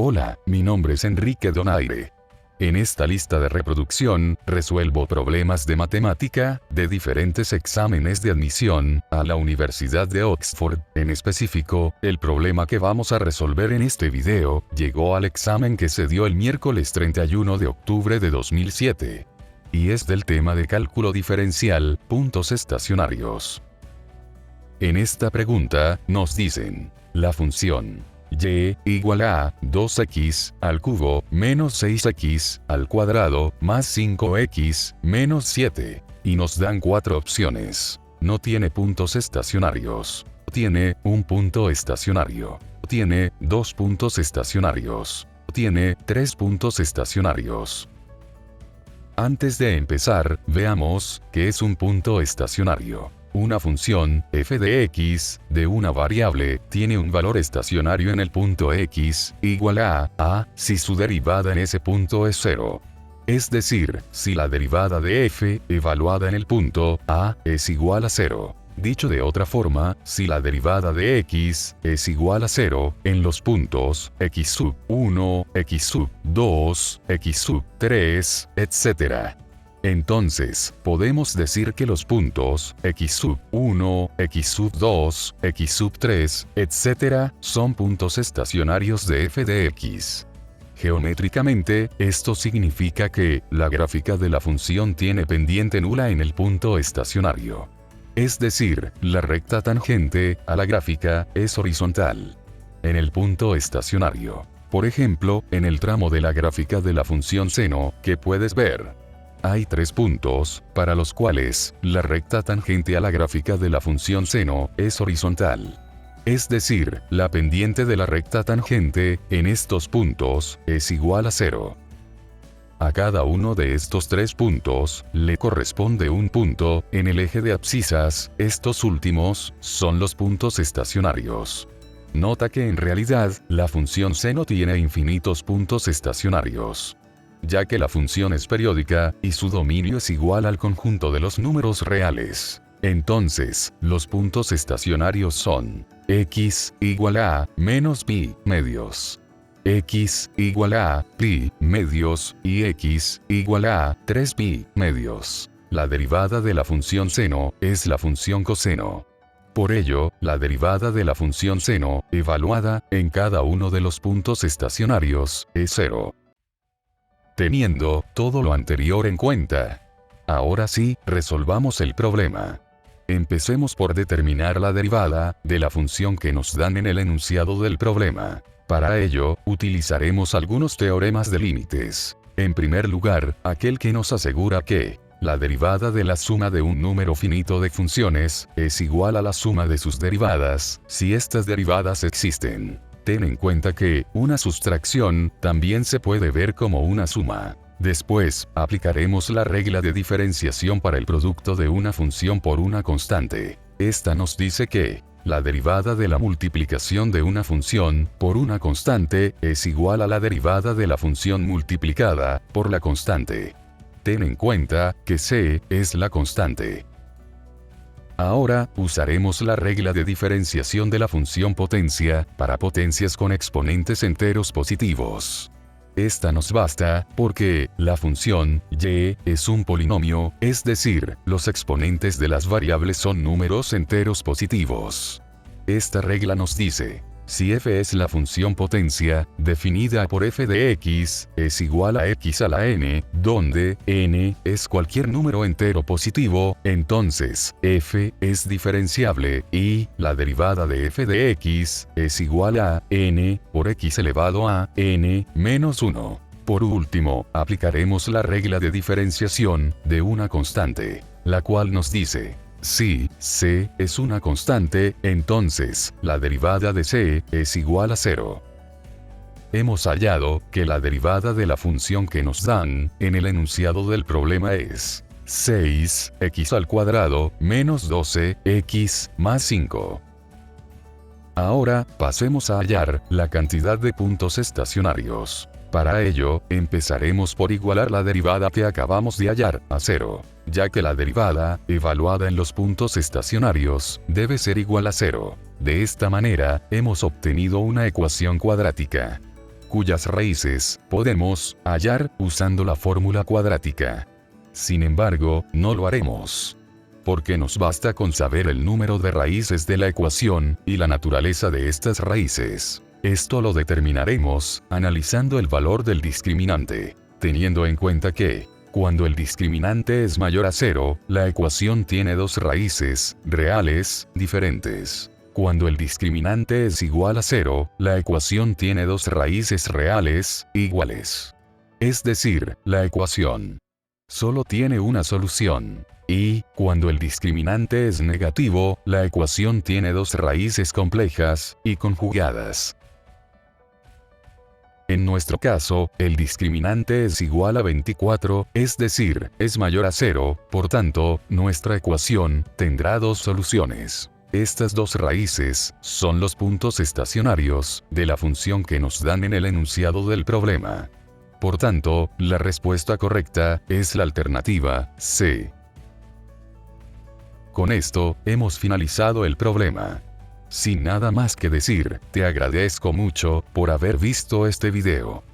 Hola, mi nombre es Enrique Donaire. En esta lista de reproducción, resuelvo problemas de matemática, de diferentes exámenes de admisión, a la Universidad de Oxford. En específico, el problema que vamos a resolver en este video, llegó al examen que se dio el miércoles 31 de octubre de 2007. Y es del tema de cálculo diferencial, puntos estacionarios. En esta pregunta, nos dicen, la función y igual a 2x al cubo menos 6x al cuadrado más 5x menos 7. Y nos dan 4 opciones. No tiene puntos estacionarios. Tiene un punto estacionario. Tiene 2 puntos estacionarios. Tiene 3 puntos estacionarios. Antes de empezar, veamos qué es un punto estacionario. Una función, f de x, de una variable, tiene un valor estacionario en el punto x, igual a, si su derivada en ese punto es 0. Es decir, si la derivada de f, evaluada en el punto a, es igual a 0. Dicho de otra forma, si la derivada de x, es igual a 0, en los puntos, x sub 1, x sub 2, x sub 3, etc. Entonces, podemos decir que los puntos, x sub 1, x sub 2, x sub 3, etc., son puntos estacionarios de f de x. Geométricamente, esto significa que, la gráfica de la función tiene pendiente nula en el punto estacionario. Es decir, la recta tangente, a la gráfica, es horizontal. En el punto estacionario. Por ejemplo, en el tramo de la gráfica de la función seno, que puedes ver. Hay 3 puntos, para los cuales, la recta tangente a la gráfica de la función seno, es horizontal. Es decir, la pendiente de la recta tangente, en estos puntos, es igual a 0. A cada uno de estos 3 puntos, le corresponde un punto, en el eje de abscisas, estos últimos, son los puntos estacionarios. Nota que en realidad, la función seno tiene infinitos puntos estacionarios. Ya que la función es periódica, y su dominio es igual al conjunto de los números reales. Entonces, los puntos estacionarios son x igual a menos pi medios, x igual a pi medios y x igual a 3 pi medios. La derivada de la función seno es la función coseno. Por ello, la derivada de la función seno, evaluada en cada uno de los puntos estacionarios, es 0. Teniendo todo lo anterior en cuenta. Ahora sí, resolvamos el problema. Empecemos por determinar la derivada de la función que nos dan en el enunciado del problema. Para ello, utilizaremos algunos teoremas de límites. En primer lugar, aquel que nos asegura que la derivada de la suma de un número finito de funciones es igual a la suma de sus derivadas, si estas derivadas existen. Ten en cuenta que, una sustracción, también se puede ver como una suma. Después, aplicaremos la regla de diferenciación para el producto de una función por una constante. Esta nos dice que, la derivada de la multiplicación de una función, por una constante, es igual a la derivada de la función multiplicada, por la constante. Ten en cuenta, que c, es la constante. Ahora, usaremos la regla de diferenciación de la función potencia, para potencias con exponentes enteros positivos. Esta nos basta, porque, la función, y, es un polinomio, es decir, los exponentes de las variables son números enteros positivos. Esta regla nos dice, si f es la función potencia, definida por f de x, es igual a x a la n, donde n es cualquier número entero positivo, entonces f es diferenciable, y la derivada de f de x es igual a n por x elevado a n menos 1. Por último, aplicaremos la regla de diferenciación de una constante, la cual nos dice, si c es una constante, entonces, la derivada de c es igual a 0. Hemos hallado que la derivada de la función que nos dan, en el enunciado del problema es 6x al cuadrado menos 12x más 5. Ahora, pasemos a hallar la cantidad de puntos estacionarios. Para ello, empezaremos por igualar la derivada que acabamos de hallar a 0, ya que la derivada, evaluada en los puntos estacionarios, debe ser igual a 0. De esta manera, hemos obtenido una ecuación cuadrática. cuyas raíces podemos hallar usando la fórmula cuadrática. Sin embargo, no lo haremos, porque nos basta con saber el número de raíces de la ecuación, y la naturaleza de estas raíces. Esto lo determinaremos, analizando el valor del discriminante, teniendo en cuenta que, cuando el discriminante es mayor a 0, la ecuación tiene dos raíces reales diferentes. Cuando el discriminante es igual a 0, la ecuación tiene dos raíces reales iguales. Es decir, la ecuación solo tiene una solución. Y, cuando el discriminante es negativo, la ecuación tiene dos raíces complejas y conjugadas. En nuestro caso, el discriminante es igual a 24, es decir, es mayor a 0, por tanto, nuestra ecuación tendrá dos soluciones. Estas dos raíces son los puntos estacionarios de la función que nos dan en el enunciado del problema. Por tanto, la respuesta correcta es la alternativa C. Con esto, hemos finalizado el problema. Sin nada más que decir, te agradezco mucho por haber visto este video.